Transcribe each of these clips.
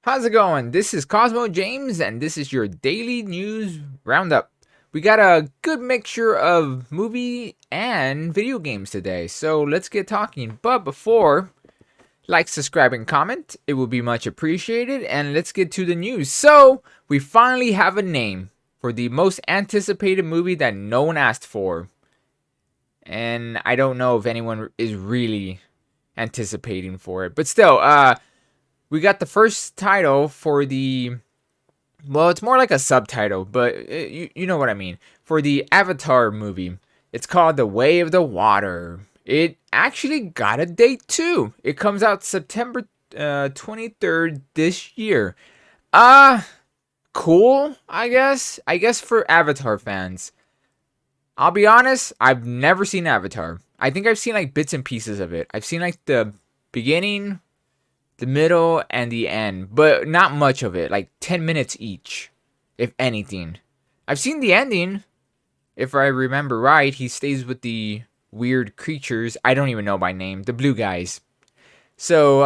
How's it going? This is Cosmo James, and this is your daily news roundup. We got a good mixture of movie and video games today, so let's get talking. But before, like, subscribe, and comment. It will be much appreciated, and let's get to the news. So, we finally have a name for the most anticipated movie that no one asked for. And I don't know if anyone is really anticipating for it. But still, we got the first title for the, well, it's more like a subtitle, but you know what I mean, for the Avatar movie. It's called The Way of the Water. It actually got a date too. It comes out September 23rd this year. Cool, I guess. I guess for Avatar fans. I'll be honest, I've never seen Avatar. I think I've seen like bits and pieces of it. I've seen like the beginning, the middle, and the end, but not much of it, like 10 minutes each, if anything. I've seen the ending, if I remember right. He stays with the weird creatures, I don't even know by name, the blue guys. So,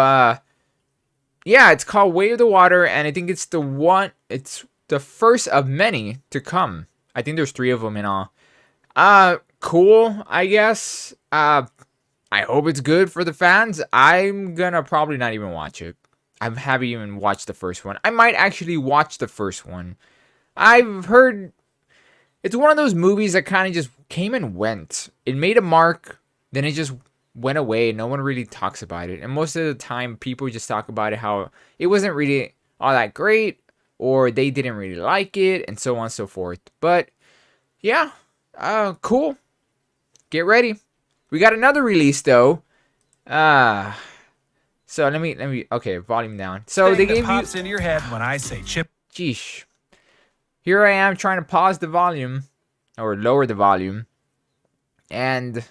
yeah, it's called Way of the Water, and I think it's the first of many to come. I think there's 3 of them in all. Cool, I guess. I hope it's good for the fans. I'm gonna probably not even watch it. I haven't even watched the first one. I might actually watch the first one. I've heard it's one of those movies that kind of just came and went. It made a mark, then it just went away. No one really talks about it. And most of the time, people just talk about it how it wasn't really all that great, or they didn't really like it, and so on and so forth. But yeah, cool. Get ready. We got another release though. So let me okay, volume down. So they gave pops into your head when I say chip. Geesh. Here I am trying to pause the volume or lower the volume. And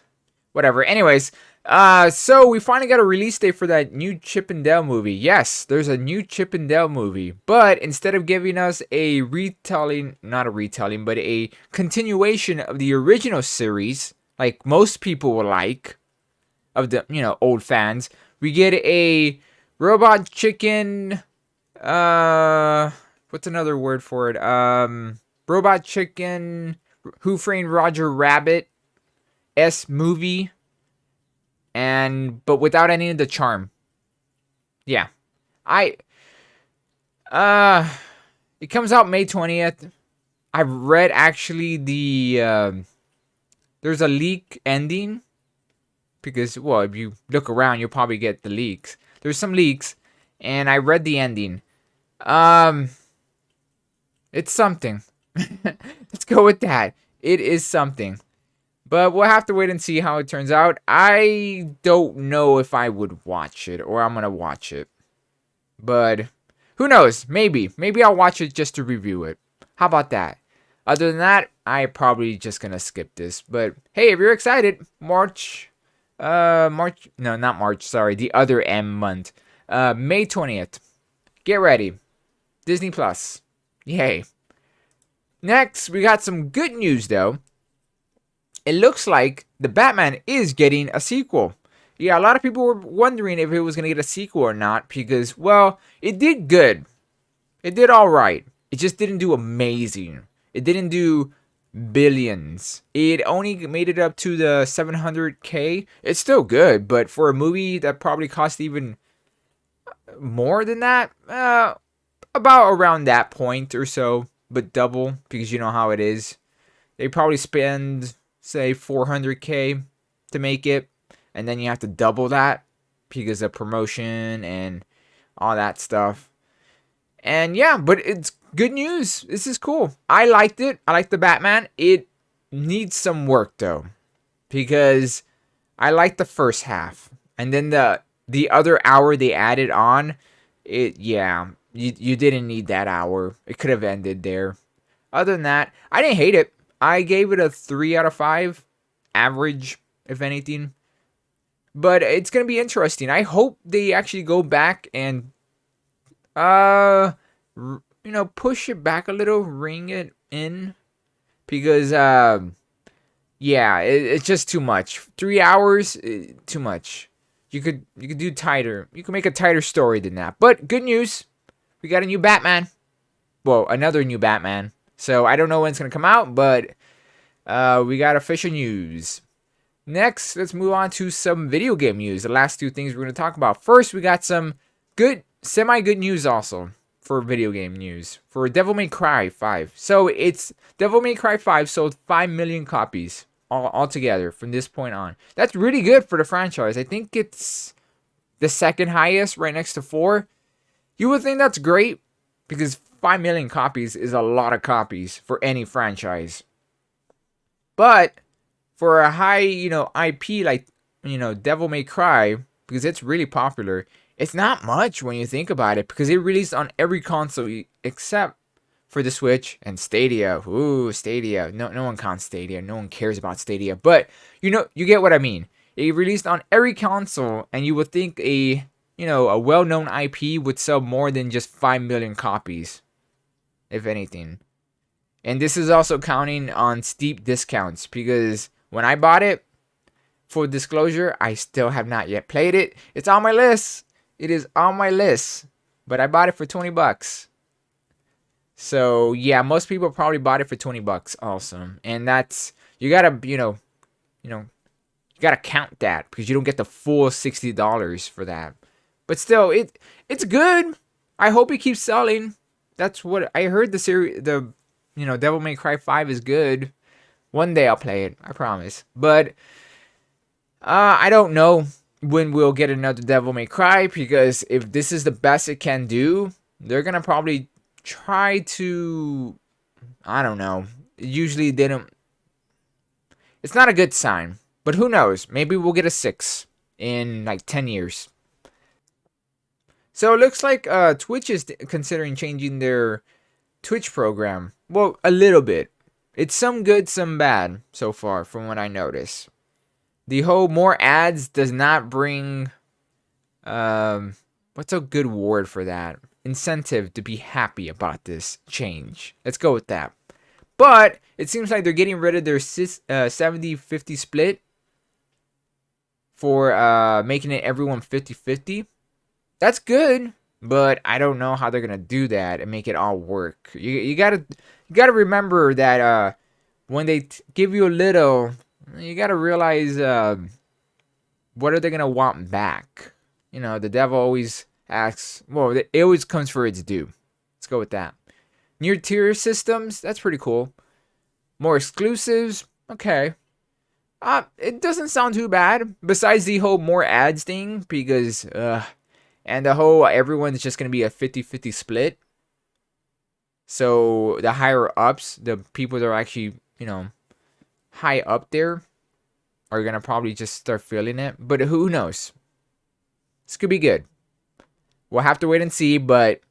whatever. Anyways, so we finally got a release date for that new Chip and Dale movie. Yes, there's a new Chip and Dale movie, but instead of giving us a retelling, not a retelling, but a continuation of the original series, like most people will like, of the, old fans, we get a robot chicken, what's another word for it? Robot chicken, Who Framed Roger Rabbit movie, but without any of the charm. Yeah. It comes out May 20th. I've read actually there's a leak ending, because, well, if you look around, you'll probably get the leaks. There's some leaks, and I read the ending. It's something. Let's go with that. It is something. But we'll have to wait and see how it turns out. I don't know if I would watch it, or I'm going to watch it. But who knows? Maybe. Maybe I'll watch it just to review it. How about that? Other than that, I'm probably just going to skip this. But hey, if you're excited, not March, sorry, the other M month. May 20th. Get ready. Disney Plus. Yay. Next, we got some good news though. It looks like the Batman is getting a sequel. Yeah, a lot of people were wondering if it was going to get a sequel or not, because, well, it did good. It did alright. It just didn't do amazing. It didn't do billions. It only made it up to the 700K. It's still good, but for a movie that probably cost even more than that, about around that point or so, but double, because you know how it is. They probably spend, say, 400K to make it, and then you have to double that because of promotion and all that stuff. And yeah, but it's good news. This is cool. I liked it. I like the Batman. It needs some work though, because I liked the first half, and then the other hour they added on, you didn't need that hour. It could have ended there. Other than that, I didn't hate it. I gave it a 3 out of 5, average, if anything. But it's gonna be interesting. I hope they actually go back and push it back a little, ring it in, because yeah, it's just too much. 3 hours, too much. You could do tighter. You could make a tighter story than that. But good news, we got a new Batman. Well, another new Batman. So I don't know when it's going to come out, but we got official news. Next, let's move on to some video game news. The last two things we're going to talk about. First, we got some good, semi-good news also for video game news. For Devil May Cry 5. So it's Devil May Cry 5 sold 5 million copies altogether from this point on. That's really good for the franchise. I think it's the second highest right next to 4. You would think that's great because 5 million copies is a lot of copies for any franchise. But for a high, IP like, Devil May Cry, because it's really popular, it's not much when you think about it, because it released on every console except for the Switch and Stadia. Ooh, Stadia. No one counts Stadia. No one cares about Stadia. But, you get what I mean. It released on every console, and you would think a well-known IP would sell more than just 5 million copies, if anything. And this is also counting on steep discounts, because when I bought it, full disclosure, I still have not yet played it. It's on my list. It is on my list. But I bought it for $20. So, yeah, most people probably bought it for $20 also. And that's, you gotta, you gotta count that, because you don't get the full $60 for that. But still, it's good. I hope it keeps selling. That's what I heard. Devil May Cry 5 is good. One day I'll play it, I promise. But I don't know when we'll get another Devil May Cry, because if this is the best it can do, they're gonna probably try to, I don't know. Usually they don't. It's not a good sign, but who knows? Maybe we'll get a 6 in like 10 years. So it looks like Twitch is considering changing their Twitch program. Well, a little bit. It's some good, some bad so far from what I notice. The whole more ads does not bring, what's a good word for that? Incentive to be happy about this change. Let's go with that. But it seems like they're getting rid of their 70-50 split for making it everyone 50-50. That's good, but I don't know how they're gonna do that and make it all work. You gotta remember that when they give you a little, you gotta realize what are they gonna want back. The devil always asks. Well, it always comes for its due. Let's go with that. Near tier systems, that's pretty cool. More exclusives, okay. It doesn't sound too bad. Besides the whole more ads thing, because and the whole everyone's just going to be a 50-50 split. So the higher ups, the people that are actually, high up there, are going to probably just start feeling it. But who knows? This could be good. We'll have to wait and see, but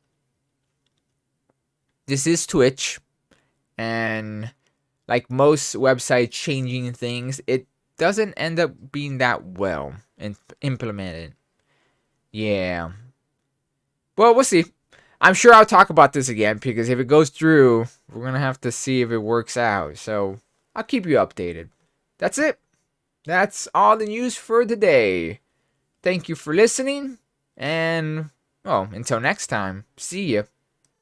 this is Twitch. And like most websites changing things, it doesn't end up being that well implemented. Yeah. Well, we'll see. I'm sure I'll talk about this again, because if it goes through, we're going to have to see if it works out. So I'll keep you updated. That's it. That's all the news for today. Thank you for listening. And, well, until next time, see ya.